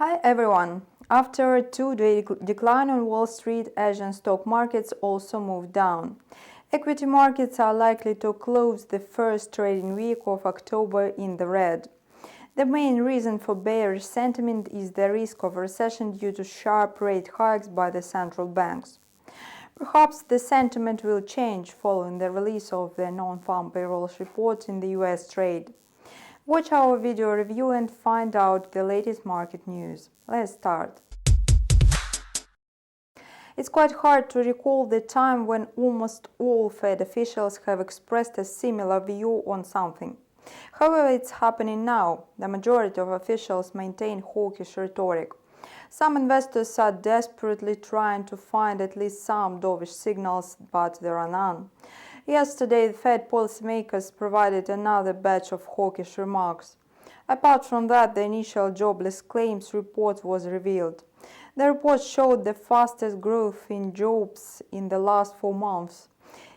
Hi everyone! After a two-day decline on Wall Street, Asian stock markets also moved down. Equity markets are likely to close the first trading week of October in the red. The main reason for bearish sentiment is the risk of recession due to sharp rate hikes by the central banks. Perhaps the sentiment will change following the release of the non-farm payrolls report in the US trade. Watch our video review and find out the latest market news. Let's start. It's quite hard to recall the time when almost all Fed officials have expressed a similar view on something. However, it's happening now. The majority of officials maintain hawkish rhetoric. Some investors are desperately trying to find at least some dovish signals, but there are none. Yesterday, the Fed policymakers provided another batch of hawkish remarks. Apart from that, the Initial Jobless Claims report was revealed. The report showed the fastest growth in jobs in the last 4 months.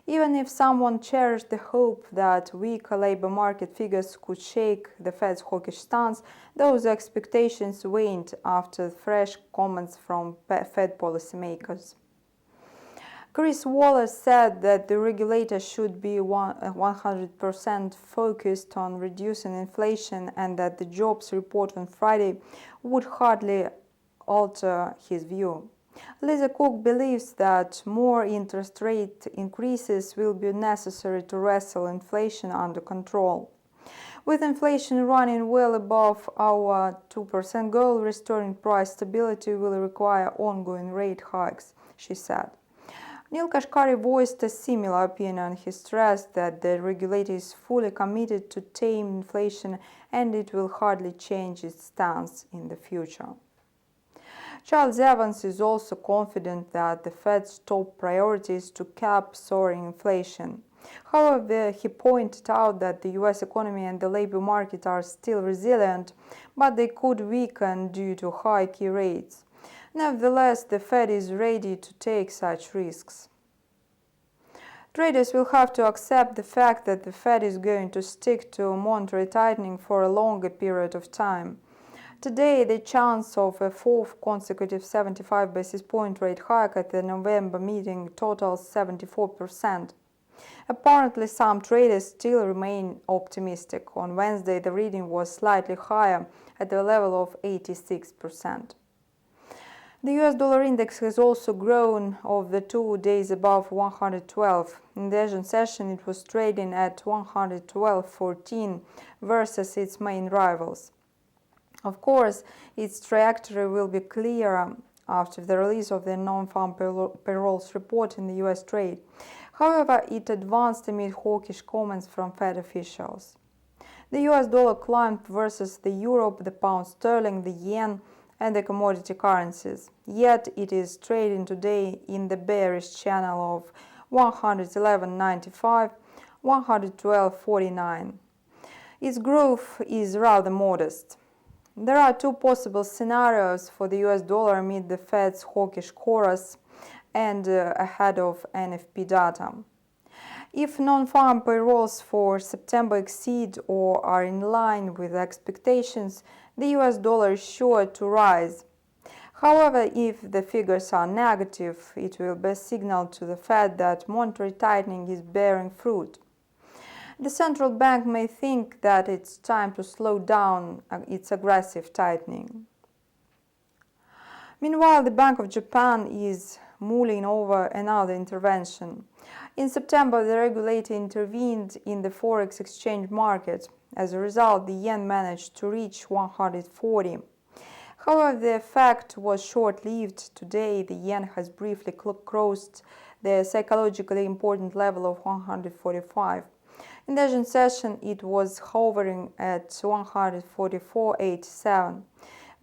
Even if someone cherished the hope that weaker labor market figures could shake the Fed's hawkish stance, those expectations waned after fresh comments from Fed policymakers. Chris Wallace said that the regulator should be 100% focused on reducing inflation and that the jobs report on Friday would hardly alter his view. Lisa Cook believes that more interest rate increases will be necessary to wrestle inflation under control. With inflation running well above our 2% goal, restoring price stability will require ongoing rate hikes, she said. Neil Kashkari voiced a similar opinion. He stressed that the regulator is fully committed to tame inflation and it will hardly change its stance in the future. Charles Evans is also confident that the Fed's top priority is to cap soaring inflation. However, he pointed out that the US economy and the labor market are still resilient, but they could weaken due to high key rates. Nevertheless, the Fed is ready to take such risks. Traders will have to accept the fact that the Fed is going to stick to monetary tightening for a longer period of time. Today, the chance of a fourth consecutive 75 basis point rate hike at the November meeting totals 74%. Apparently, some traders still remain optimistic. On Wednesday, the reading was slightly higher at the level of 86%. The US dollar index has also grown over the 2 days above 112. In the Asian session, it was trading at 112.14 versus its main rivals. Of course, its trajectory will be clearer after the release of the non-farm payrolls report in the US trade. However, it advanced amid hawkish comments from Fed officials. The US dollar climbed versus the euro, the pound sterling, the yen, and the commodity currencies. Yet it is trading today in the bearish channel of 111.95, 112.49. Its growth is rather modest. There are two possible scenarios for the US dollar amid the Fed's hawkish chorus and ahead of NFP data. If non-farm payrolls for September exceed or are in line with expectations, the US dollar is sure to rise. However, if the figures are negative, it will be a signal to the Fed that monetary tightening is bearing fruit. The central bank may think that it's time to slow down its aggressive tightening. Meanwhile, the Bank of Japan is mulling over another intervention. In September, the regulator intervened in the forex exchange market. As a result, the yen managed to reach 140. However, the effect was short-lived. Today, the yen has briefly crossed the psychologically important level of 145. In the Asian session, it was hovering at 144.87.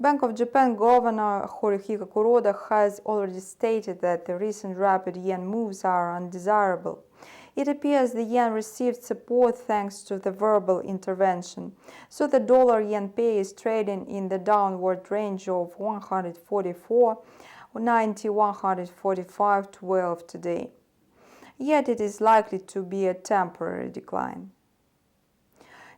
Bank of Japan Governor Haruhiko Kuroda has already stated that the recent rapid yen moves are undesirable. It appears the yen received support thanks to the verbal intervention, so the dollar-yen pair is trading in the downward range of 144.90, 145.12 today. Yet it is likely to be a temporary decline.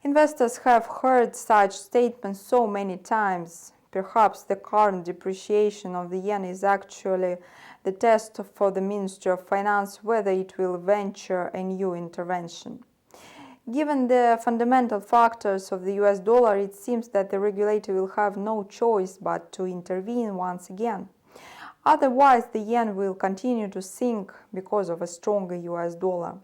Investors have heard such statements so many times. perhaps the current depreciation of the yen is actually the test for the Ministry of Finance whether it will venture a new intervention. Given the fundamental factors of the US dollar, it seems that the regulator will have no choice but to intervene once again. Otherwise, the yen will continue to sink because of a stronger US dollar.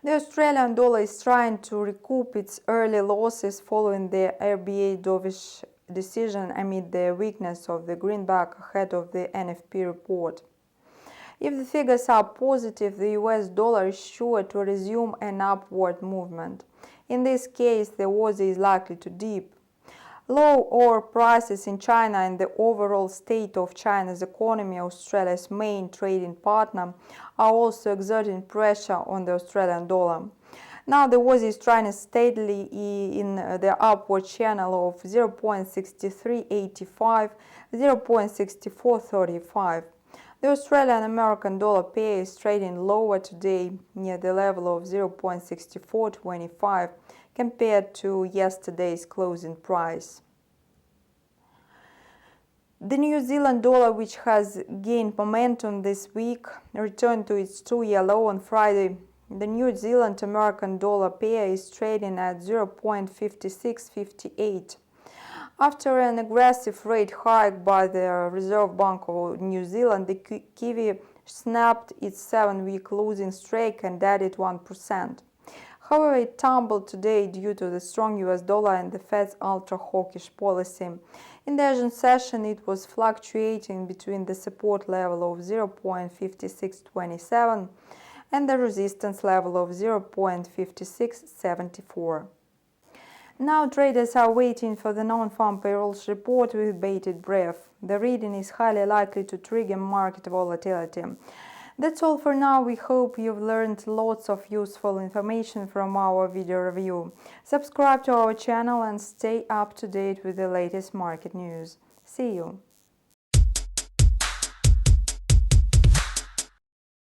The Australian dollar is trying to recoup its early losses following the RBA dovish decision amid the weakness of the greenback ahead of the NFP report. If the figures are positive, the US dollar is sure to resume an upward movement. In this case, the Aussie is likely to dip. Low ore prices in China and the overall state of China's economy, Australia's main trading partner, are also exerting pressure on the Australian dollar. Now the Aussie is trying steadily in the upward channel of 0.6385, 0.6435. The Australian American dollar pair is trading lower today near the level of 0.6425 compared to yesterday's closing price. The New Zealand dollar, which has gained momentum this week, returned to its 2-year low on Friday. The New Zealand American dollar pair is trading at 0.5658. After an aggressive rate hike by the Reserve Bank of New Zealand, the Kiwi snapped its 7-week losing streak and added 1%. However, it tumbled today due to the strong US dollar and the Fed's ultra-hawkish policy. In the Asian session, it was fluctuating between the support level of 0.5627 and the resistance level of 0.5674. Now traders are waiting for the non-farm payrolls report with bated breath. The reading is highly likely to trigger market volatility. That's all for now. We hope you've learned lots of useful information from our video review. Subscribe to our channel and stay up to date with the latest market news. See you!